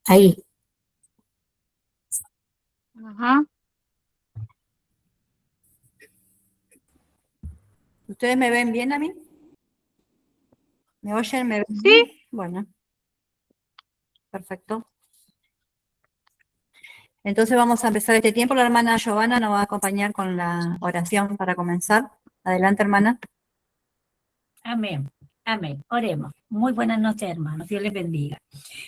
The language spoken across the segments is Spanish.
Ahí. Ajá. ¿Ustedes me ven bien a mí? ¿Me oyen? ¿Me ven Sí. bien? Bueno, perfecto. Entonces vamos a empezar este tiempo. La hermana Giovanna nos va a acompañar con la oración para comenzar. Adelante, hermana. Amén. Amén. Oremos. Muy buenas noches, hermanos. Dios les bendiga.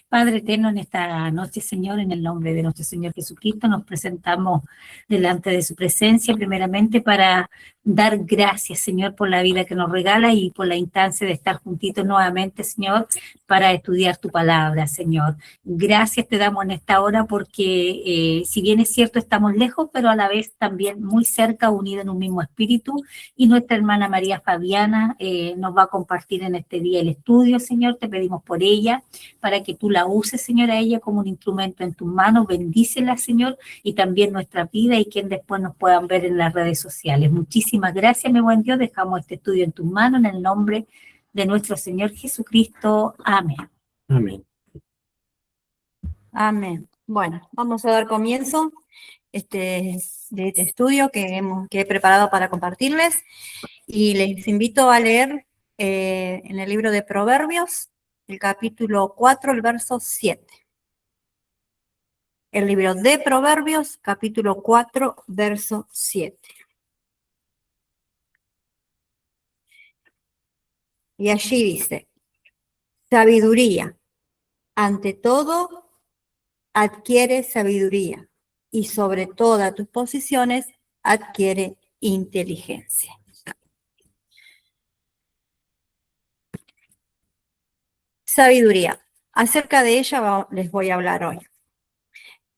Padre eterno, en esta noche, Señor, en el nombre de nuestro Señor Jesucristo, nos presentamos delante de su presencia, primeramente para dar gracias, Señor, por la vida que nos regala y por la instancia de estar juntitos nuevamente, Señor, para estudiar tu palabra, Señor. Gracias te damos en esta hora porque, si bien es cierto, estamos lejos, pero a la vez también muy cerca, unidos en un mismo espíritu, y nuestra hermana María Fabiana nos va a compartir en este día el estudio, Señor. Te pedimos por ella, para que tú la uses, Señor, a ella como un instrumento en tus manos. Bendícela, Señor, y también nuestra vida y quien después nos puedan ver en las redes sociales. Muchísimas gracias, mi buen Dios. Dejamos este estudio en tus manos en el nombre de nuestro Señor Jesucristo. Amén. Amén. Amén. Bueno, vamos a dar comienzo de este estudio que he preparado para compartirles. Y les invito a leer en el libro de Proverbios, el capítulo 4, el verso 7. El libro de Proverbios, capítulo 4, verso 7. Y allí dice, sabiduría, ante todo, adquiere sabiduría, y sobre todas tus posiciones, adquiere inteligencia. Sabiduría. Acerca de ella les voy a hablar hoy.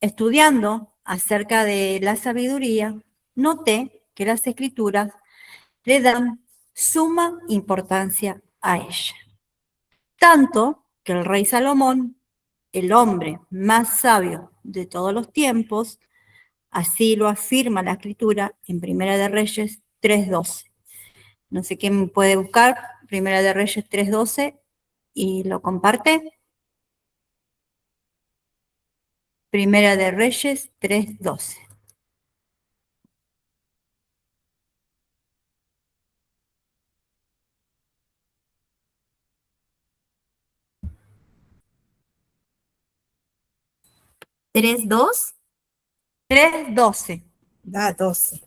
Estudiando acerca de la sabiduría, noté que las escrituras le dan suma importancia a ella. Tanto que el rey Salomón, el hombre más sabio de todos los tiempos, así lo afirma la escritura en Primera de Reyes 3:12. No sé quién puede buscar Primera de Reyes 3:12 y lo comparte. Primera de Reyes 3:12. ¿3:2? 3:12. Da 12.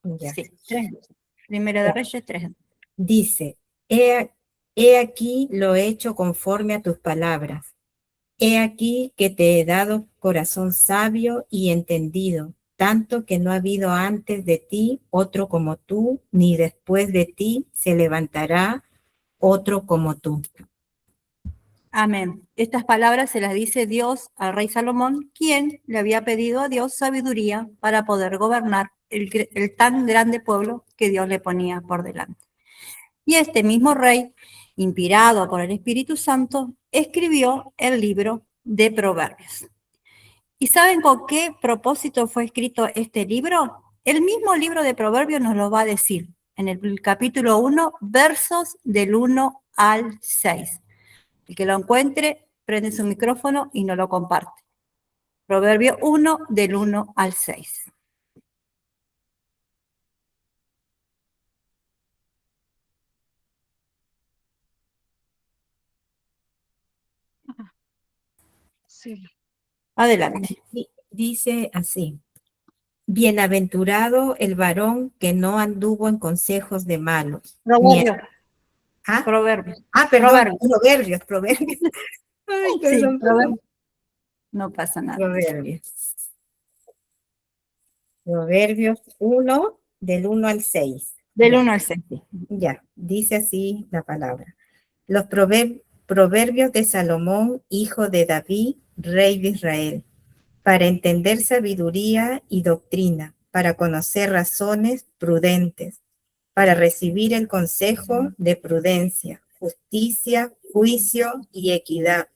Ya. Sí, 3:12. Primera de Reyes 3:12. Dice, he aquí lo he hecho conforme a tus palabras. He aquí que te he dado corazón sabio y entendido, tanto que no ha habido antes de ti otro como tú, ni después de ti se levantará otro como tú. Amén. Estas palabras se las dice Dios al rey Salomón, quien le había pedido a Dios sabiduría para poder gobernar el tan grande pueblo que Dios le ponía por delante. Y este mismo rey, inspirado por el Espíritu Santo, escribió el libro de Proverbios. ¿Y saben con qué propósito fue escrito este libro? El mismo libro de Proverbios nos lo va a decir en el capítulo 1, versos del 1 al 6. El que lo encuentre, prende su micrófono y no lo comparte. Proverbio 1, del 1 al 6. Sí. Adelante. Dice así, bienaventurado el varón que no anduvo en consejos de malos. Proverbios. ¿Ah? Proverbios. Perdón, Proverbios. Ay, Sí, perdón. Proverbios. No pasa nada. Proverbios 1, del 1 al 6. Del 1 al 6. Ya, dice así la palabra. Los proverbios de Salomón, hijo de David, rey de Israel, para entender sabiduría y doctrina, para conocer razones prudentes, para recibir el consejo de prudencia, justicia, juicio y equidad,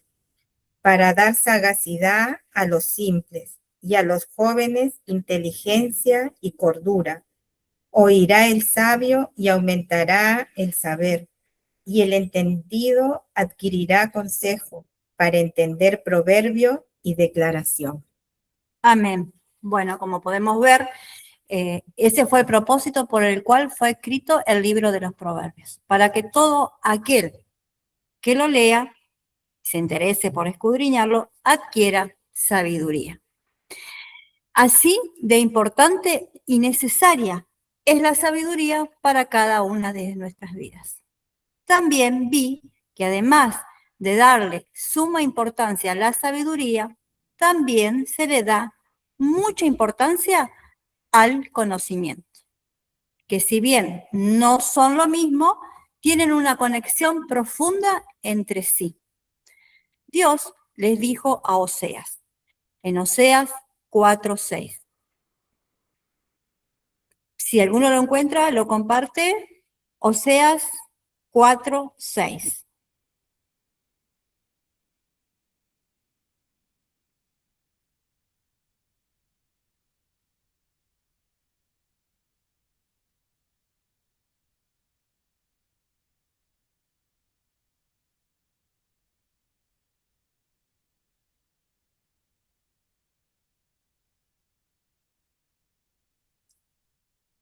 para dar sagacidad a los simples y a los jóvenes inteligencia y cordura. Oirá el sabio y aumentará el saber, y el entendido adquirirá consejo para entender proverbio y declaración. Amén. Bueno, como podemos ver, ese fue el propósito por el cual fue escrito el libro de los Proverbios, para que todo aquel que lo lea, se interese por escudriñarlo, adquiera sabiduría. Así de importante y necesaria es la sabiduría para cada una de nuestras vidas. También vi que además de darle suma importancia a la sabiduría, también se le da mucha importancia al conocimiento, que si bien no son lo mismo, tienen una conexión profunda entre sí. Dios les dijo a Oseas, en Oseas 4:6. Si alguno lo encuentra, lo comparte. Oseas 4:6.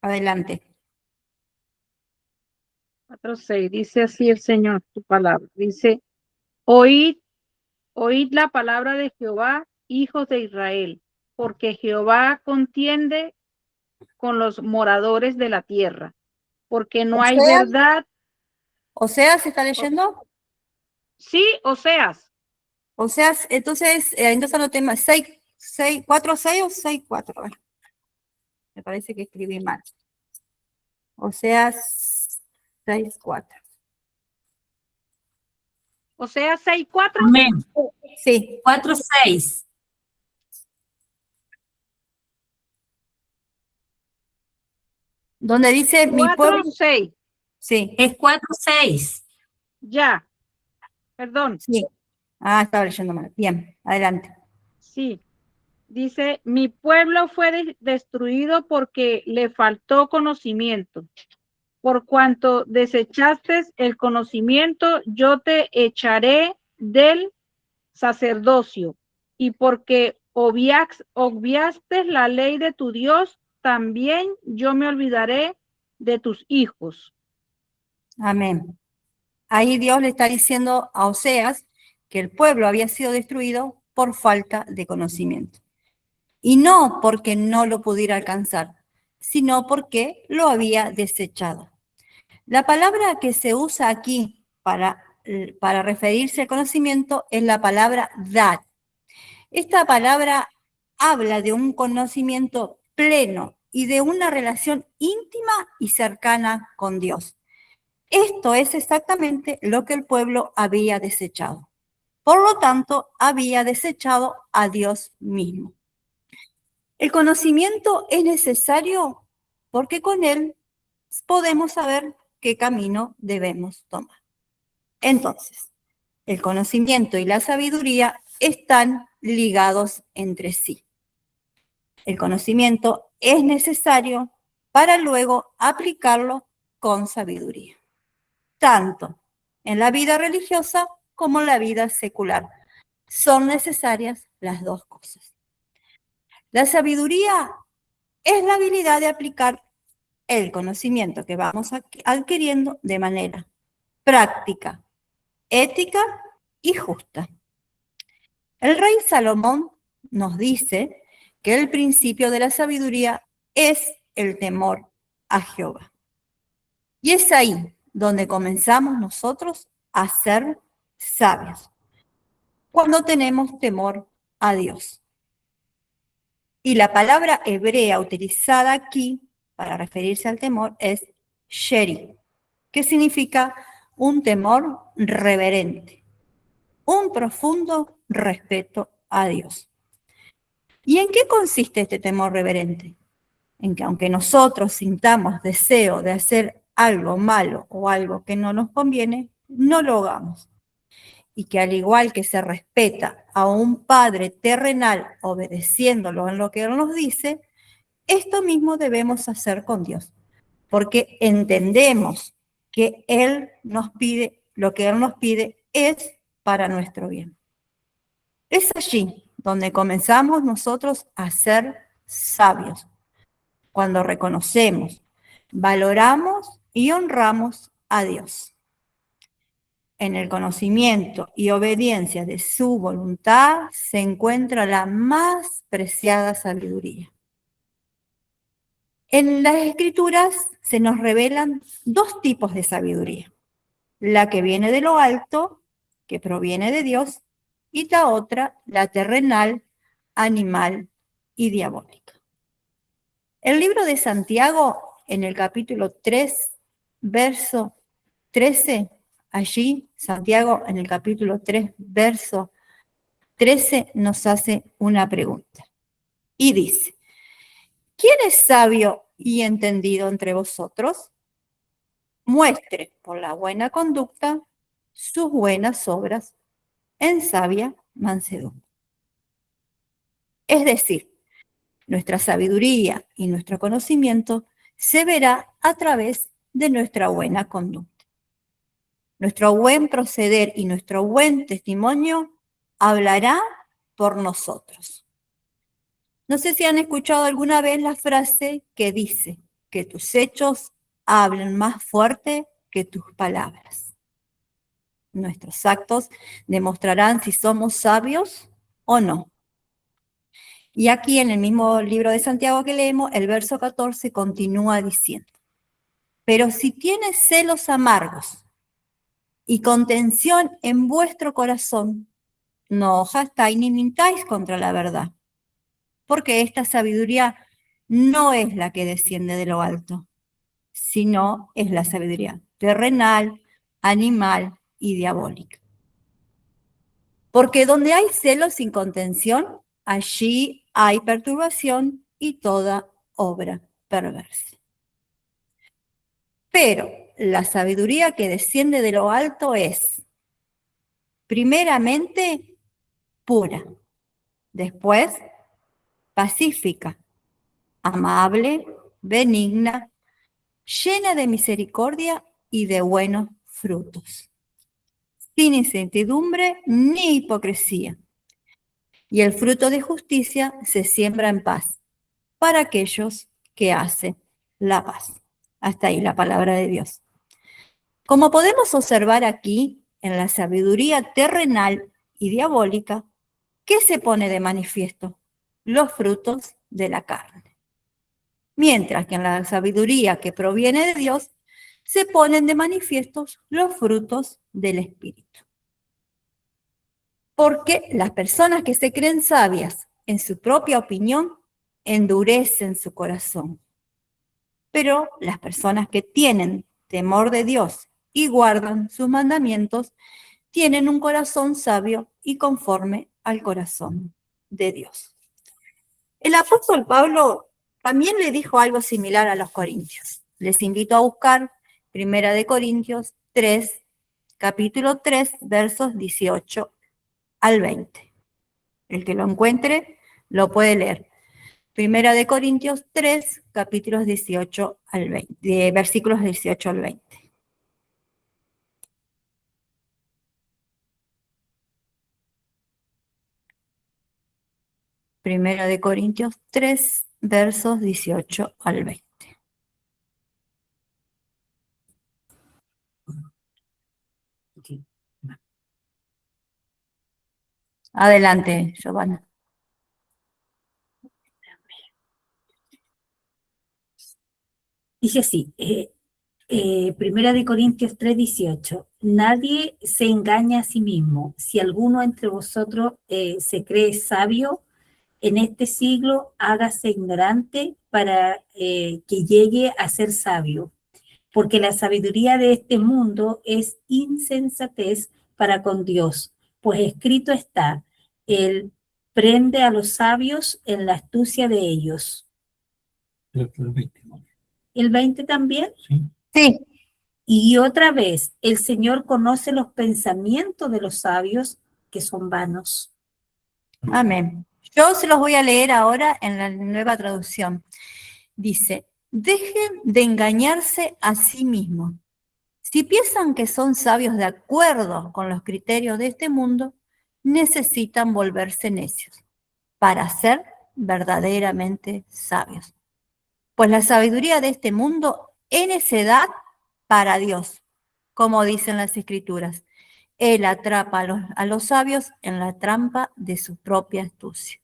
Adelante. 4:6, dice así el Señor, tu palabra. Dice, oíd la palabra de Jehová, hijos de Israel, porque Jehová contiende con los moradores de la tierra, porque no hay verdad. Oseas, ¿se está leyendo? Sí, Oseas. Oseas, entonces anoté más. 4:6 o 6:4. Me parece que escribí mal. Oseas 6:4. Oseas 6:4. Amén. Sí, 4:6. donde dice mi pueblo. 4:6. Sí, Es 4:6. Ya, perdón. sí. Ah, estaba leyendo mal. Bien, adelante. Sí. Dice, mi pueblo fue destruido porque le faltó conocimiento. Por cuanto desechaste el conocimiento, yo te echaré del sacerdocio. Y porque obviaste la ley de tu Dios, también yo me olvidaré de tus hijos. Amén. Ahí Dios le está diciendo a Oseas que el pueblo había sido destruido por falta de conocimiento. Y no porque no lo pudiera alcanzar, sino porque lo había desechado. La palabra que se usa aquí para referirse al conocimiento es la palabra dar. Esta palabra habla de un conocimiento pleno y de una relación íntima y cercana con Dios. Esto es exactamente lo que el pueblo había desechado. Por lo tanto, había desechado a Dios mismo. El conocimiento es necesario porque con él podemos saber qué camino debemos tomar. Entonces, el conocimiento y la sabiduría están ligados entre sí. El conocimiento es necesario para luego aplicarlo con sabiduría, tanto en la vida religiosa como en la vida secular. Son necesarias las dos cosas. La sabiduría es la habilidad de aplicar el conocimiento que vamos adquiriendo de manera práctica, ética y justa. El rey Salomón nos dice que el principio de la sabiduría es el temor a Jehová. Y es ahí donde comenzamos nosotros a ser sabios, cuando tenemos temor a Dios. Y la palabra hebrea utilizada aquí para referirse al temor es sheri, que significa un temor reverente, un profundo respeto a Dios. ¿Y en qué consiste este temor reverente? En que aunque nosotros sintamos deseo de hacer algo malo o algo que no nos conviene, no lo hagamos. Y que al igual que se respeta a un padre terrenal obedeciéndolo en lo que él nos dice, esto mismo debemos hacer con Dios, porque entendemos que Él nos pide, lo que Él nos pide es para nuestro bien. Es allí donde comenzamos nosotros a ser sabios, cuando reconocemos, valoramos y honramos a Dios. En el conocimiento y obediencia de su voluntad se encuentra la más preciada sabiduría. En las Escrituras se nos revelan dos tipos de sabiduría: la que viene de lo alto, que proviene de Dios, y la otra, la terrenal, animal y diabólica. El libro de Santiago, en el capítulo 3, verso 13, allí Santiago en el capítulo 3, verso 13 nos hace una pregunta y dice: ¿quién es sabio y entendido entre vosotros? Muestre por la buena conducta sus buenas obras en sabia mansedumbre. Es decir, nuestra sabiduría y nuestro conocimiento se verá a través de nuestra buena conducta. Nuestro buen proceder y nuestro buen testimonio hablará por nosotros. No sé si han escuchado alguna vez la frase que dice que tus hechos hablen más fuerte que tus palabras. Nuestros actos demostrarán si somos sabios o no. Y aquí en el mismo libro de Santiago que leemos, el verso 14 continúa diciendo: pero si tienes celos amargos y contención en vuestro corazón, no jactáis ni mintáis contra la verdad, porque esta sabiduría no es la que desciende de lo alto, sino es la sabiduría terrenal, animal y diabólica. Porque donde hay celos sin contención, allí hay perturbación y toda obra perversa. Pero la sabiduría que desciende de lo alto es, primeramente, pura, después, pacífica, amable, benigna, llena de misericordia y de buenos frutos, sin incertidumbre ni hipocresía. Y el fruto de justicia se siembra en paz para aquellos que hacen la paz. Hasta ahí la palabra de Dios. Como podemos observar aquí, en la sabiduría terrenal y diabólica, ¿qué se pone de manifiesto? Los frutos de la carne. Mientras que en la sabiduría que proviene de Dios, se ponen de manifiesto los frutos del Espíritu. Porque las personas que se creen sabias en su propia opinión endurecen su corazón. Pero las personas que tienen temor de Dios y guardan sus mandamientos tienen un corazón sabio y conforme al corazón de Dios. El apóstol Pablo también le dijo algo similar a los corintios. Les invito a buscar 1 Corintios 3, capítulo 3, versos 18 al 20. El que lo encuentre lo puede leer. 1 Corintios 3, capítulos 18 al 20, versículos 18 al 20. Primera de Corintios 3, versos 18 al 20. Adelante, Giovanna. Dice así, Primera de Corintios 3:18, nadie se engaña a sí mismo. Si alguno entre vosotros se cree sabio, en este siglo hágase ignorante para que llegue a ser sabio. Porque la sabiduría de este mundo es insensatez para con Dios. Pues escrito está, Él prende a los sabios en la astucia de ellos. ¿El 20 también? Sí. Sí. Y otra vez, el Señor conoce los pensamientos de los sabios que son vanos. Amén. Yo se los voy a leer ahora en la nueva traducción. Dice: dejen de engañarse a sí mismos. Si piensan que son sabios de acuerdo con los criterios de este mundo, necesitan volverse necios para ser verdaderamente sabios. Pues la sabiduría de este mundo es necedad para Dios, como dicen las Escrituras. Él atrapa a los sabios en la trampa de su propia astucia.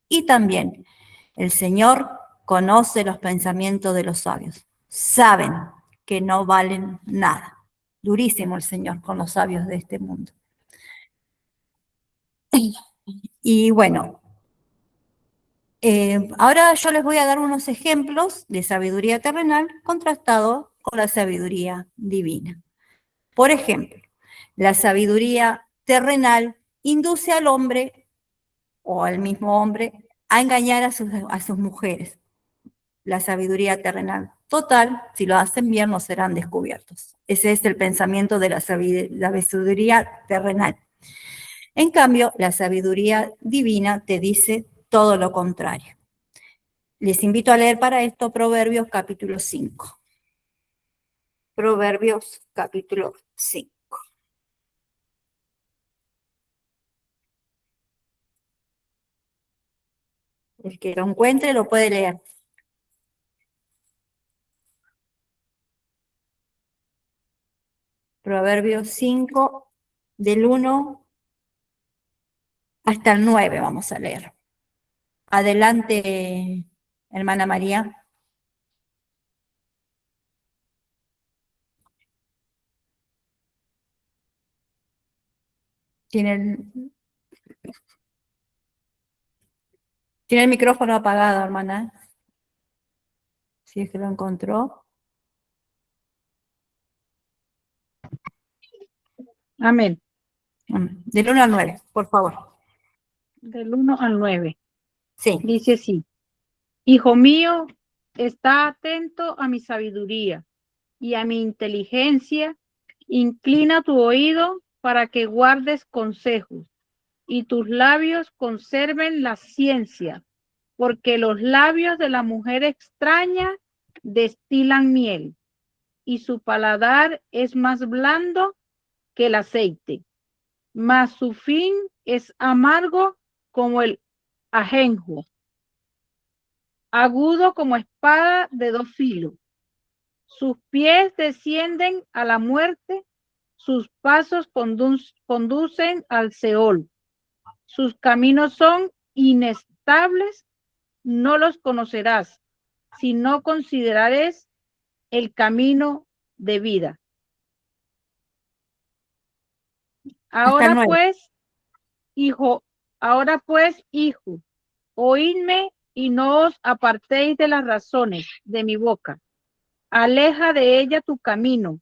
Y también el Señor conoce los pensamientos de los sabios. Saben que no valen nada. Durísimo el Señor con los sabios de este mundo. Y bueno, ahora yo les voy a dar unos ejemplos de sabiduría terrenal contrastado con la sabiduría divina. Por ejemplo, la sabiduría terrenal induce al hombre o al mismo hombre a engañar a sus mujeres. La sabiduría terrenal total, si lo hacen bien, no serán descubiertos. Ese es el pensamiento de la sabiduría terrenal. En cambio, la sabiduría divina te dice todo lo contrario. Les invito a leer para esto Proverbios capítulo 5. Proverbios capítulo 5. El que lo encuentre lo puede leer. Proverbios 5, del 1 hasta el 9 vamos a leer. Adelante, hermana María. Tiene el micrófono apagado, hermana. Si es que lo encontró. Amén. Del 1 al 9, por favor. Del 1 al 9. Sí. Dice así: Hijo mío, está atento a mi sabiduría y a mi inteligencia. Inclina tu oído para que guardes consejos y tus labios conserven la ciencia, porque los labios de la mujer extraña destilan miel y su paladar es más blando que el aceite, mas su fin es amargo como el ajenjo, agudo como espada de dos filos. Sus pies descienden a la muerte, sus pasos conducen al Seol. Sus caminos son inestables, no los conocerás si no considerares el camino de vida. Hasta el 9. Ahora pues, hijo, oídme y no os apartéis de las razones de mi boca. Aleja de ella tu camino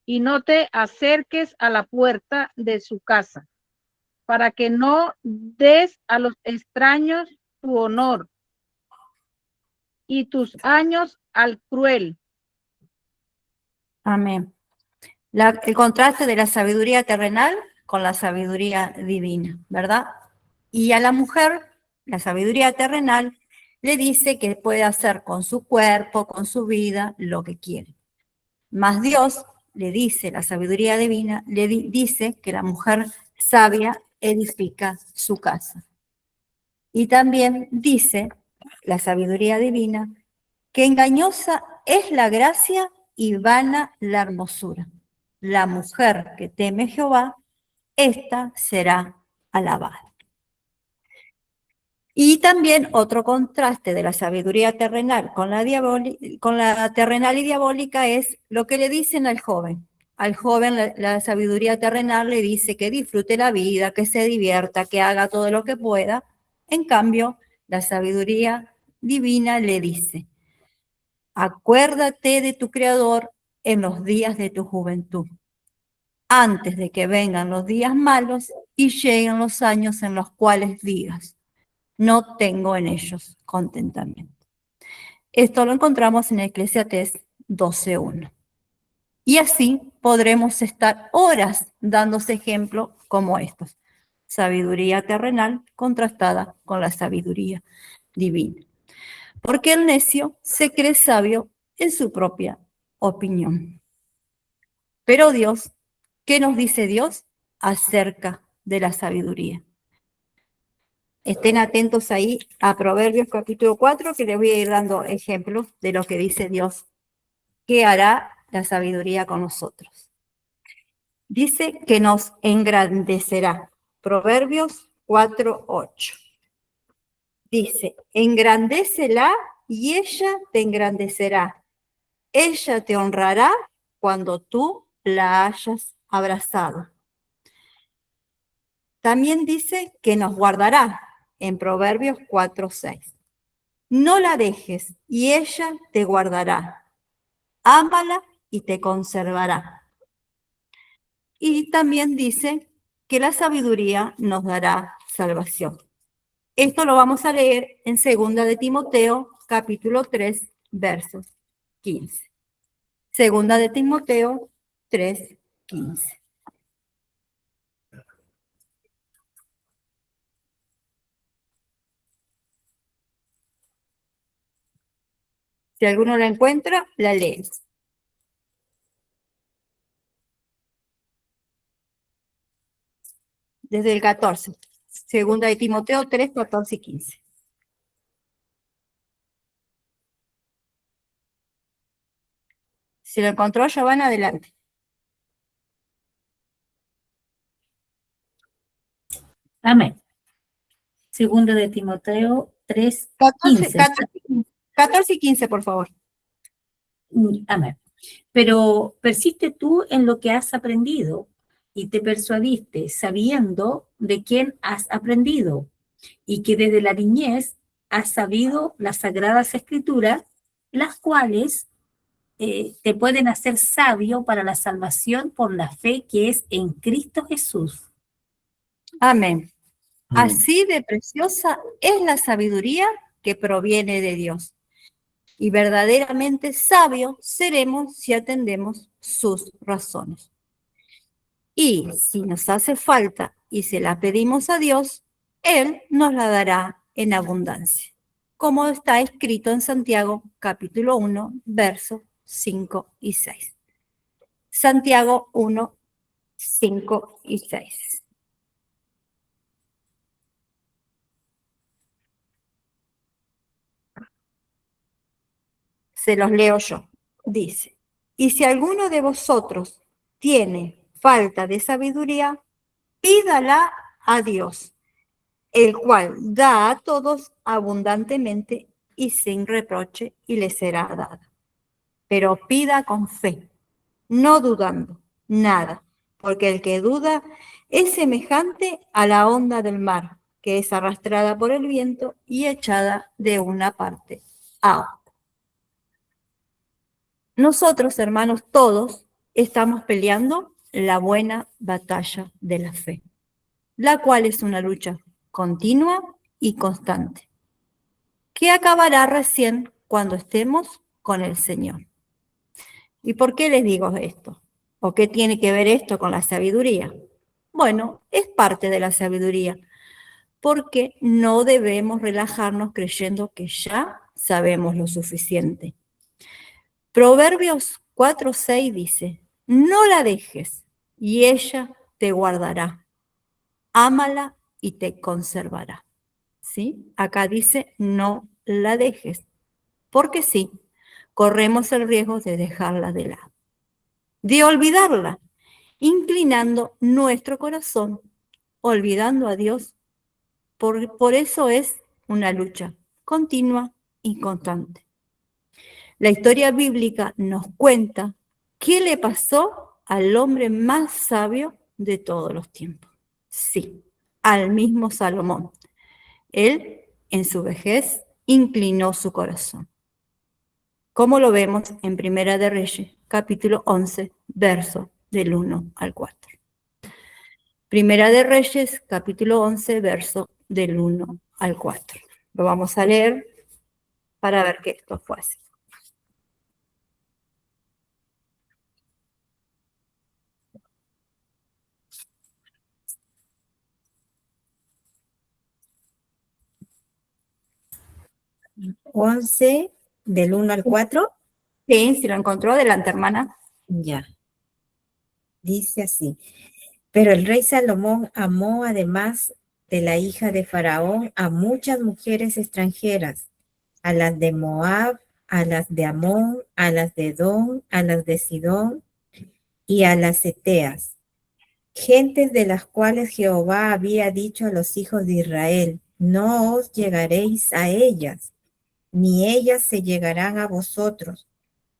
y no te acerques a la puerta de su casa, para que no des a los extraños tu honor y tus años al cruel. Amén. El contraste de la sabiduría terrenal con la sabiduría divina, ¿verdad? Y a la mujer, la sabiduría terrenal le dice que puede hacer con su cuerpo, con su vida, lo que quiere. Mas Dios le dice, la sabiduría divina, le dice que la mujer sabia edifica su casa. Y también dice, la sabiduría divina, que engañosa es la gracia y vana la hermosura. La mujer que teme Jehová, ésta será alabada. Y también otro contraste de la sabiduría terrenal con la terrenal y diabólica es lo que le dicen al joven. Al joven la sabiduría terrenal le dice que disfrute la vida, que se divierta, que haga todo lo que pueda. En cambio, la sabiduría divina le dice, acuérdate de tu Creador en los días de tu juventud, antes de que vengan los días malos y lleguen los años en los cuales digas, no tengo en ellos contentamiento. Esto lo encontramos en Eclesiastés 12:1. Y así podremos estar horas dándose ejemplos como estos. Sabiduría terrenal contrastada con la sabiduría divina. Porque el necio se cree sabio en su propia opinión. Pero Dios, ¿qué nos dice Dios acerca de la sabiduría? Estén atentos ahí a Proverbios capítulo 4, que les voy a ir dando ejemplos de lo que dice Dios, que hará la sabiduría con nosotros. Dice que nos engrandecerá. Proverbios 4:8. Dice, engrandécela y ella te engrandecerá. Ella te honrará cuando tú la hayas abrazado. También dice que nos guardará en Proverbios 4:6. No la dejes y ella te guardará. Ámala y te conservará. Y también dice que la sabiduría nos dará salvación. Esto lo vamos a leer en 2 de Timoteo, capítulo 3, versos 15. 2 de Timoteo 3, 15. Si alguno la encuentra, la lee. Desde el 14. 2 de Timoteo 3, 14 y 15. Si lo encontró, ya van adelante. Amén. Segundo de Timoteo 3, 14, 15. 14 y 15, por favor. Amén. Pero persiste tú en lo que has aprendido y te persuadiste sabiendo de quién has aprendido y que desde la niñez has sabido las sagradas escrituras, las cuales te pueden hacer sabio para la salvación por la fe que es en Cristo Jesús. Amén. Así de preciosa es la sabiduría que proviene de Dios. Y verdaderamente sabios seremos si atendemos sus razones. Y si nos hace falta y se la pedimos a Dios, Él nos la dará en abundancia, como está escrito en Santiago capítulo 1, versos 5 y 6. Santiago 1, 5 y 6. Se los leo yo. Dice, y si alguno de vosotros tiene falta de sabiduría, pídala a Dios, el cual da a todos abundantemente y sin reproche, y le será dada. Pero pida con fe, no dudando nada, porque el que duda es semejante a la onda del mar, que es arrastrada por el viento y echada de una parte a otra. Nosotros, hermanos, todos estamos peleando la buena batalla de la fe, la cual es una lucha continua y constante, que acabará recién cuando estemos con el Señor. ¿Y por qué les digo esto? ¿O qué tiene que ver esto con la sabiduría? Bueno, es parte de la sabiduría, porque no debemos relajarnos creyendo que ya sabemos lo suficiente. Proverbios 4:6 dice, no la dejes y ella te guardará. Ámala y te conservará. ¿Sí? Acá dice, no la dejes, porque sí, corremos el riesgo de dejarla de lado, de olvidarla, inclinando nuestro corazón, olvidando a Dios. Por eso es una lucha continua y constante. La historia bíblica nos cuenta qué le pasó al hombre más sabio de todos los tiempos. Sí, al mismo Salomón. Él, en su vejez, inclinó su corazón. Como lo vemos en Primera de Reyes, capítulo 11, verso del 1 al 4. Primera de Reyes, capítulo 11, verso del 1 al 4. Lo vamos a leer para ver que esto fue así. ¿11 del 1 al 4? Sí, si lo encontró, adelante, hermana. Ya. Dice así. Pero el rey Salomón amó además de la hija de Faraón a muchas mujeres extranjeras, a las de Moab, a las de Amón, a las de Edom, a las de Sidón y a las Eteas, gentes de las cuales Jehová había dicho a los hijos de Israel, no os llegaréis a ellas, ni ellas se llegarán a vosotros,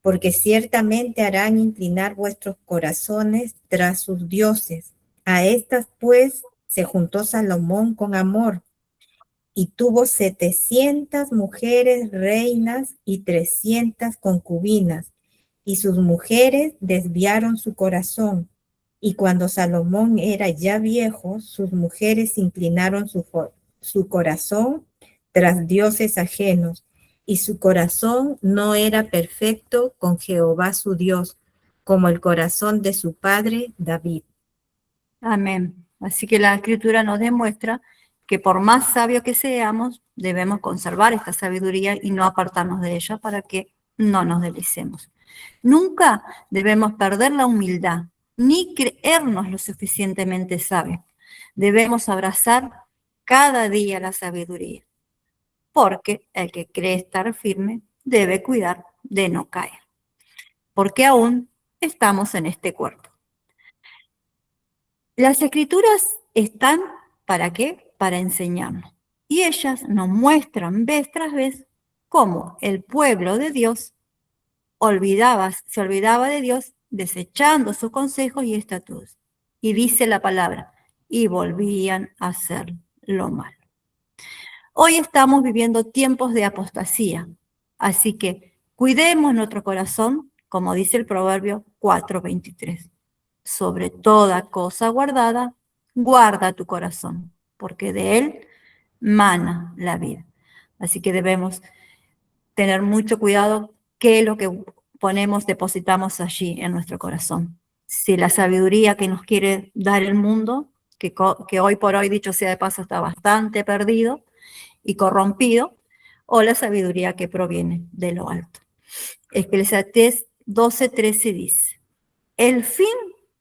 porque ciertamente harán inclinar vuestros corazones tras sus dioses. A estas pues se juntó Salomón con amor, y tuvo 700 mujeres reinas y 300 concubinas, y sus mujeres desviaron su corazón. Y cuando Salomón era ya viejo, sus mujeres inclinaron su corazón tras dioses ajenos, y su corazón no era perfecto con Jehová su Dios, como el corazón de su padre David. Amén. Así que la Escritura nos demuestra que por más sabios que seamos, debemos conservar esta sabiduría y no apartarnos de ella para que no nos deslicemos. Nunca debemos perder la humildad, ni creernos lo suficientemente sabios. Debemos abrazar cada día la sabiduría, porque el que cree estar firme debe cuidar de no caer, porque aún estamos en este cuerpo. Las Escrituras están, ¿para qué? Para enseñarnos. Y ellas nos muestran vez tras vez cómo el pueblo de Dios se olvidaba de Dios, desechando sus consejos y estatutos. Y dice la palabra, y volvían a hacer lo malo. Hoy estamos viviendo tiempos de apostasía, así que cuidemos nuestro corazón, como dice el Proverbio 4:23. Sobre toda cosa guardada, guarda tu corazón, porque de él mana la vida. Así que debemos tener mucho cuidado qué es lo que depositamos allí en nuestro corazón. Si la sabiduría que nos quiere dar el mundo, que hoy por hoy, dicho sea de paso, está bastante perdido y corrompido, o la sabiduría que proviene de lo alto. Eclesiastés 12:13 dice, el fin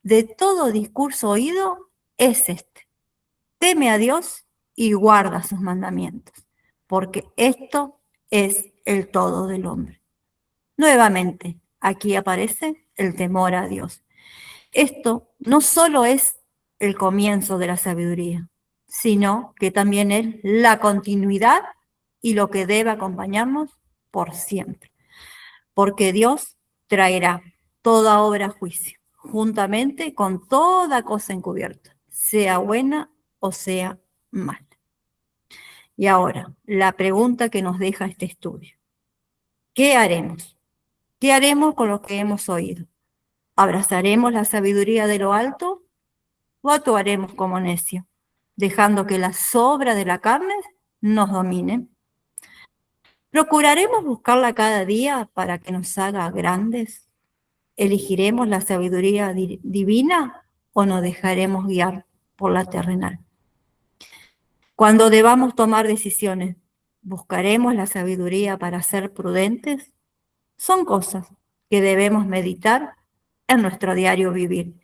de todo discurso oído es este, teme a Dios y guarda sus mandamientos, porque esto es el todo del hombre. Nuevamente, aquí aparece el temor a Dios. Esto no solo es el comienzo de la sabiduría, sino que también es la continuidad y lo que debe acompañarnos por siempre. Porque Dios traerá toda obra a juicio, juntamente con toda cosa encubierta, sea buena o sea mala. Y ahora, la pregunta que nos deja este estudio. ¿Qué haremos? ¿Qué haremos con lo que hemos oído? ¿Abrazaremos la sabiduría de lo alto o actuaremos como necios, dejando que las sobras de la carne nos dominen? ¿Procuraremos buscarla cada día para que nos haga grandes? ¿Elegiremos la sabiduría divina o nos dejaremos guiar por la terrenal? Cuando debamos tomar decisiones, ¿buscaremos la sabiduría para ser prudentes? Son cosas que debemos meditar en nuestro diario vivir.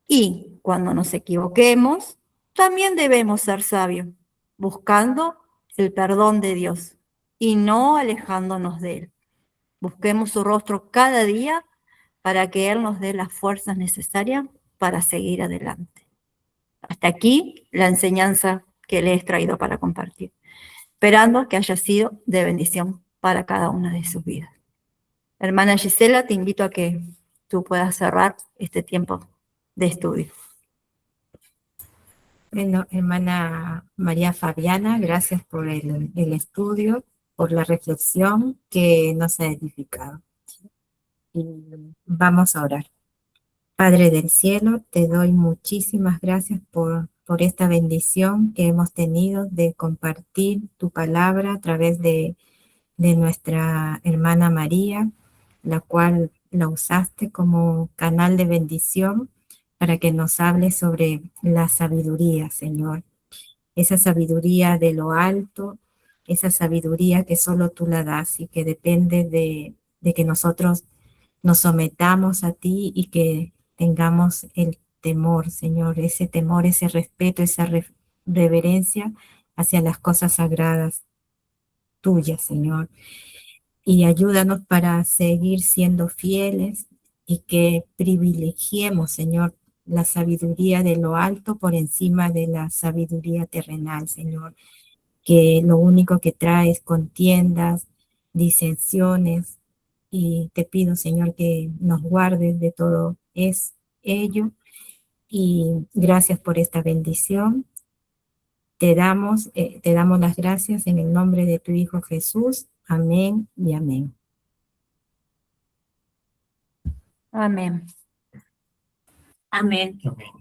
Y cuando nos equivoquemos, también debemos ser sabios, buscando el perdón de Dios y no alejándonos de Él. Busquemos su rostro cada día para que Él nos dé las fuerzas necesarias para seguir adelante. Hasta aquí la enseñanza que le he traído para compartir, esperando que haya sido de bendición para cada una de sus vidas. Hermana Gisela, te invito a que tú puedas cerrar este tiempo de estudio. Bueno, hermana María Fabiana, gracias por el estudio, por la reflexión que nos ha edificado. Y vamos a orar. Padre del cielo, te doy muchísimas gracias por esta bendición que hemos tenido de compartir tu palabra a través de nuestra hermana María, la cual la usaste como canal de bendición para que nos hable sobre la sabiduría, Señor. Esa sabiduría de lo alto, esa sabiduría que solo tú la das y que depende de que nosotros nos sometamos a ti y que tengamos el temor, Señor, ese temor, ese respeto, esa reverencia hacia las cosas sagradas tuyas, Señor. Y ayúdanos para seguir siendo fieles y que privilegiemos, Señor, la sabiduría de lo alto por encima de la sabiduría terrenal, Señor, que lo único que trae es contiendas, disensiones, y te pido, Señor, que nos guardes de todo ello, y gracias por esta bendición. Te damos las gracias en el nombre de tu Hijo Jesús. Amén y amén. Amén. Amén. Amén.